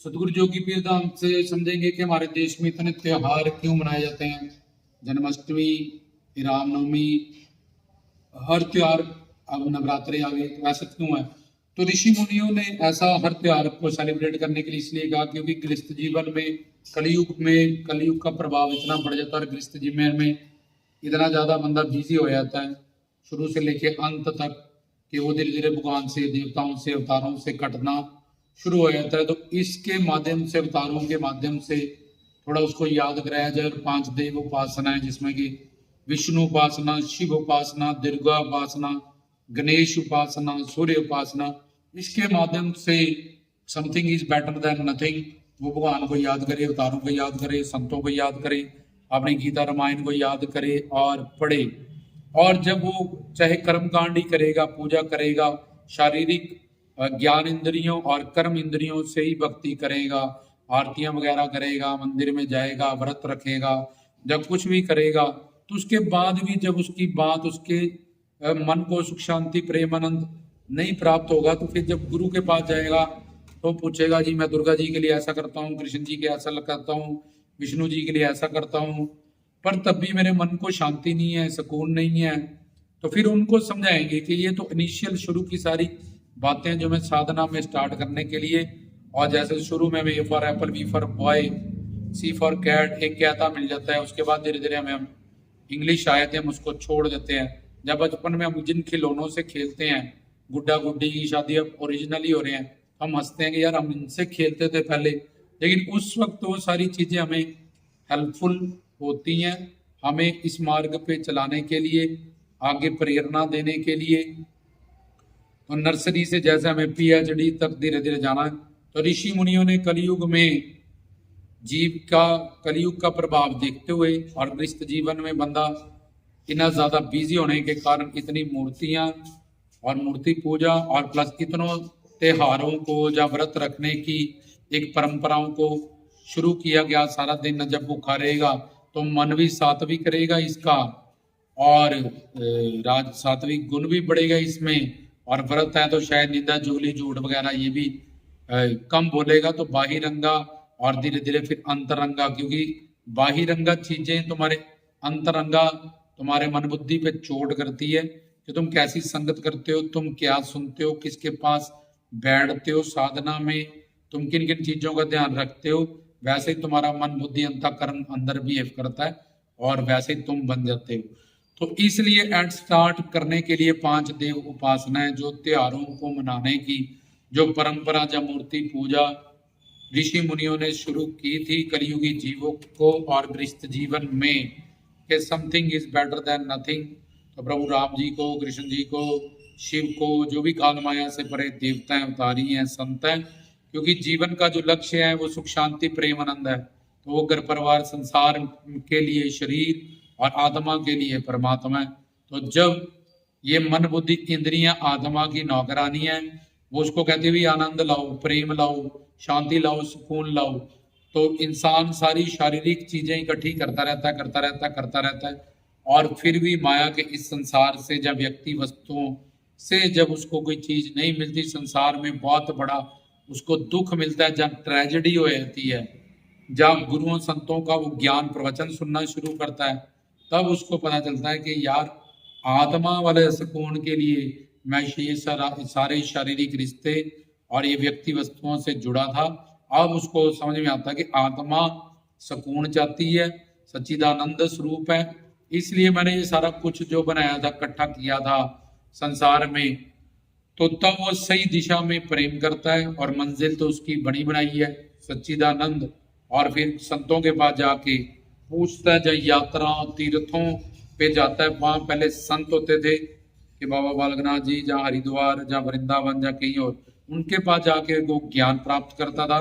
सतगुरु जोगी पीर धाम से समझेंगे कि हमारे देश में इतने त्योहार क्यों मनाए जाते हैं। जन्माष्टमी, रामनवमी, हर त्योहार, अब नवरात्रे आ गए, तो ऐसा क्यों है? तो ऋषि मुनियों ने ऐसा हर त्योहार को सेलिब्रेट करने के लिए इसलिए कहा क्योंकि गृहस्थ जीवन में कलयुग का प्रभाव इतना बढ़ जाता है और गृहस्थ जीवन में इतना ज्यादा बंदा बिजी हो जाता है शुरू से लेके अंत तक कि वो धीरे धीरे भगवान से, देवताओं से, अवतारों से कटना शुरू हो जाता है। तो इसके माध्यम से, अवतारों के माध्यम से थोड़ा उसको याद कराया जाए। और 5 देव उपासना है जिसमें कि विष्णु उपासना, शिव उपासना, दुर्गा उपासना, गणेश उपासना, सूर्य उपासना, इसके माध्यम से something is better than nothing. वो भगवान को याद करे, अवतारों को याद करे, संतों को याद करे, अपनी गीता रामायण को याद करे और पढ़े। और जब वो चाहे कर्म कांड ही करेगा, पूजा करेगा, शारीरिक ज्ञान इंद्रियों और कर्म इंद्रियों से ही भक्ति करेगा, आरतियां वगैरह करेगा, मंदिर में जाएगा, व्रत रखेगा, जब कुछ भी करेगा तो उसके बाद भी जब उसकी बात उसके मन को सुख शांति प्रेम आनंद नहीं प्राप्त होगा तो फिर जब गुरु के पास जाएगा तो पूछेगा जी मैं दुर्गा जी के लिए ऐसा करता हूँ, कृष्ण जी के ऐसा करता हूँ, विष्णु जी के लिए ऐसा करता हूँ, पर तब भी मेरे मन को शांति नहीं है, सुकून नहीं है। तो फिर उनको समझाएंगे कि ये तो इनिशियल शुरू की सारी बातें जो मैं साधना में स्टार्ट करने के लिए, और जैसे शुरू में A for apple, B for boy, C for cat, एक कहता मिल जाता है, उसके बाद धीरे धीरे हमें इंग्लिश आयतें हम उसको छोड़ देते हैं। जब बचपन में हम जिन खिलौनों से खेलते हैं, गुड्डा गुड्डी की शादी अब ओरिजिनली हो रहे हैं, हम हंसते हैं कि यार हम इनसे खेलते थे पहले, लेकिन उस वक्त वो सारी चीजें हमें हेल्पफुल होती हैं, हमें इस मार्ग पे चलाने के लिए, आगे प्रेरणा देने के लिए। तो नर्सरी से जैसे हमें पीएचडी तक धीरे धीरे जाना है। तो ऋषि मुनियों ने कलयुग का प्रभाव देखते हुए और गृहस्थ जीवन में बंदा इतना ज्यादा बिजी होने के कारण इतनी मूर्तियां और मूर्ति पूजा और प्लस इतनों त्योहारों को या व्रत रखने की एक परंपराओं को शुरू किया गया। सारा दिन जब भूखा रहेगा तो मन भी सात्विक करेगा इसका, और राज सात्विक गुण भी बढ़ेगा इसमें, और व्रत है तो शायद निंदा चुगली झूठ वगैरह ये भी कम बोलेगा। तो बाहिरंगा और धीरे धीरे फिर अंतरंगा, क्योंकि बाहिरंगा चीजें तुम्हारे अंतरंगा तुम्हारे मन बुद्धि पे चोट करती है कि तुम कैसी संगत करते हो, तुम क्या सुनते हो, किसके पास बैठते हो साधना में, तुम किन किन चीजों का ध्यान रखते हो, वैसे ही तुम्हारा मन बुद्धि अंतःकरण अंदर बिहेव करता है और वैसे ही तुम बन जाते हो। तो इसलिए एंड स्टार्ट करने के लिए 5 देव उपासनाएं जो त्योहारों को मनाने की जो परंपरा या मूर्ति पूजा ऋषि मुनियों ने शुरू की थी कलयुगी जीवों को और गृहस्थ जीवन में, कि something is better than nothing. तो प्रभु राम जी को, कृष्ण जी को, शिव को, जो भी काल माया से परे देवता हैं, अवतारी हैं, संत हैं, क्योंकि जीवन का जो लक्ष्य है वो सुख शांति प्रेम आनंद है। तो वो घर परिवार संसार के लिए शरीर और आत्मा के लिए परमात्मा है। तो जब ये मन बुद्धि इंद्रियां आत्मा की नौकरानी है, वो उसको कहते हुए आनंद लाओ, प्रेम लाओ, शांति लाओ, सुकून लाओ। तो इंसान सारी शारीरिक चीजें इकट्ठी करता रहता है और फिर भी माया के इस संसार से जब व्यक्ति वस्तुओं से जब उसको कोई चीज नहीं मिलती, संसार में बहुत बड़ा उसको दुख मिलता है, जब ट्रेजेडी हो जाती है, जब गुरुओं संतों का वो ज्ञान प्रवचन सुनना शुरू करता है, तब उसको पता चलता है कि यार आत्मा वाले सुकून के लिए मैं ये सारे शारीरिक रिश्ते और ये व्यक्ति वस्तुओं से जुड़ा था। अब उसको समझ में आता है कि आत्मा सुकून चाहती है, सच्चिदानंद स्वरूप है, इसलिए मैंने ये सारा कुछ जो बनाया था, इकट्ठा किया था संसार में। तो तब वो सही दिशा में प्रेम करता है और मंजिल तो उसकी बनी बनाई है सच्चिदानंद। और फिर संतों के पास जाके पूछता है, जब यात्राओं तीर्थों पे जाता है, वहां पहले संत होते थे कि बाबा बालकनाथ जी, जहाँ हरिद्वार, जहाँ वृंदावन, जहाँ कहीं और, उनके पास जाके वो ज्ञान प्राप्त करता था,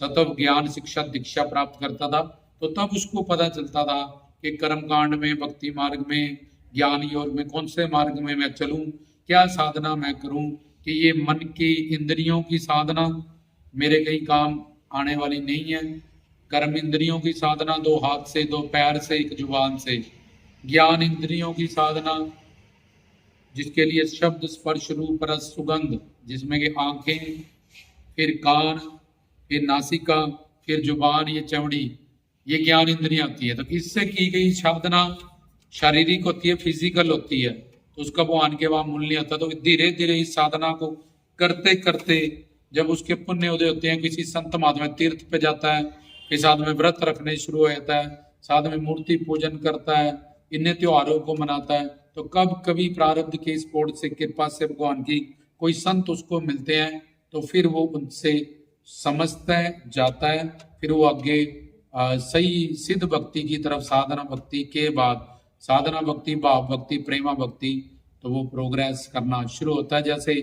तत्व ज्ञान शिक्षा दीक्षा प्राप्त करता था। तो तब उसको पता चलता था कि कर्म कांड में, भक्ति मार्ग में, ज्ञान योग में कौन से मार्ग में मैं चलूं, क्या साधना मैं करूं, कि ये मन की इंद्रियों की साधना मेरे कहीं काम आने वाली नहीं है। कर्म इंद्रियों की साधना 2 हाथ से, 2 पैर से, 1 जुबान से। ज्ञान इंद्रियों की साधना जिसके लिए शब्द स्पर्श रूप रस सुगंध, जिसमें कि आंखें, फिर कान, फिर नासिका, फिर जुबान, ये चमड़ी, ये ज्ञान इंद्रियां होती है। तो इससे की गई साधना शारीरिक होती है, फिजिकल होती है, तो उसका भगवान के वहां मूल्य नहीं होता। तो धीरे धीरे इस साधना को करते करते जब उसके पुण्य उदय होते हैं, किसी संत महात्मा तीर्थ पे जाता है, फिर साथ में व्रत रखने शुरू हो जाता है, साथ में मूर्ति पूजन करता है, इन त्योहारों को मनाता है, तो कब कभी प्रारब्ध के स्पोर्ट से, कृपा से, भगवान की कोई संत उसको मिलते हैं, तो फिर वो उनसे समझता है, जाता है, फिर वो आगे सही सिद्ध भक्ति की तरफ, साधना भक्ति के बाद साधना भक्ति, भाव भक्ति, प्रेमा भक्ति, तो वो प्रोग्रेस करना शुरू होता है। जैसे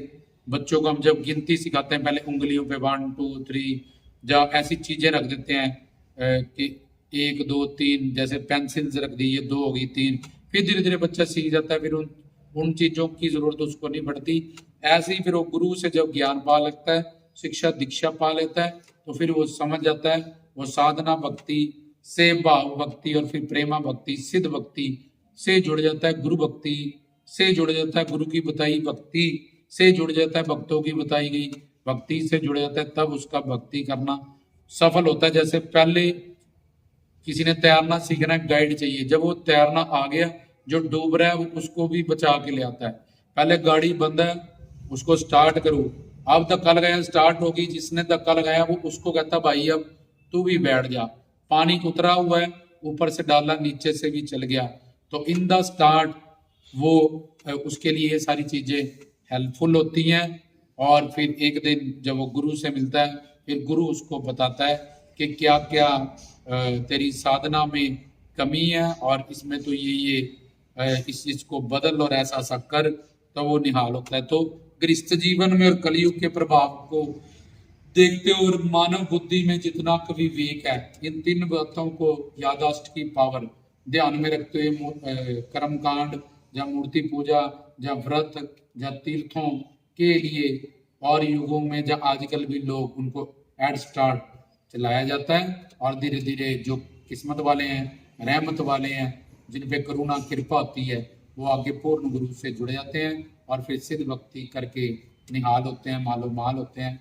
बच्चों को हम जब गिनती सिखाते हैं, पहले उंगलियों पे 1 2 3 या ऐसी चीजें रख देते हैं कि 1 2 3, जैसे पेंसिल्स रख दी, ये 2 हो गई, 3, फिर धीरे धीरे बच्चा सीख जाता है, फिर उन चीजों की जरूरत उसको नहीं पड़ती। ऐसे ही फिर वो गुरु से जब ज्ञान पा लगता है, शिक्षा दीक्षा पा लेता है, तो फिर वो समझ जाता है, वो साधना भक्ति से भाव भक्ति और फिर प्रेमा भक्ति, सिद्ध भक्ति से जुड़ जाता है, गुरु भक्ति से जुड़ जाता है, गुरु की बताई भक्ति से जुड़ जाता है, भक्तों की बताई गई भक्ति से जुड़ जाता है, तब उसका भक्ति करना सफल होता है। जैसे पहले किसी ने तैरना सीखना है, गाइड चाहिए, जब वो तैरना आ गया, जो डूब रहा है वो उसको भी बचा के ले आता है। पहले गाड़ी बंद है, उसको स्टार्ट करो, अब धक्का लगाया, स्टार्ट होगी, जिसने धक्का लगाया वो उसको कहता भाई अब तू भी बैठ जा, पानी उतरा हुआ है, ऊपर से डाला, नीचे से भी चल गया, तो इन द स्टार्ट वो उसके लिए ये सारी चीजें हेल्पफुल होती हैं। और फिर एक दिन जब वो गुरु से मिलता है, फिर गुरु उसको बताता है कि क्या क्या तेरी साधना में कमी है, और इसमें तो ये इस चीज को बदल और ऐसा ऐसा कर, तो वो निहाल होता है। तो गृहस्थ जीवन में और कलयुग के प्रभाव को देखते हुए और मानव बुद्धि में जितना कभी विवेक है, इन 3 बातों को यादाश्त की पावर ध्यान में रखते हुए कर्म कांड या मूर्ति पूजा या व्रत या तीर्थों के लिए और युगों में या आजकल भी लोग उनको एड स्टार्ट चलाया जाता है, और धीरे धीरे जो किस्मत वाले हैं, रहमत वाले हैं, जिन पे करुणा कृपा होती है, वो आगे पूर्ण गुरु से जुड़ जाते हैं और फिर सिद्ध भक्ति करके निहाल होते हैं, मालो माल होते हैं।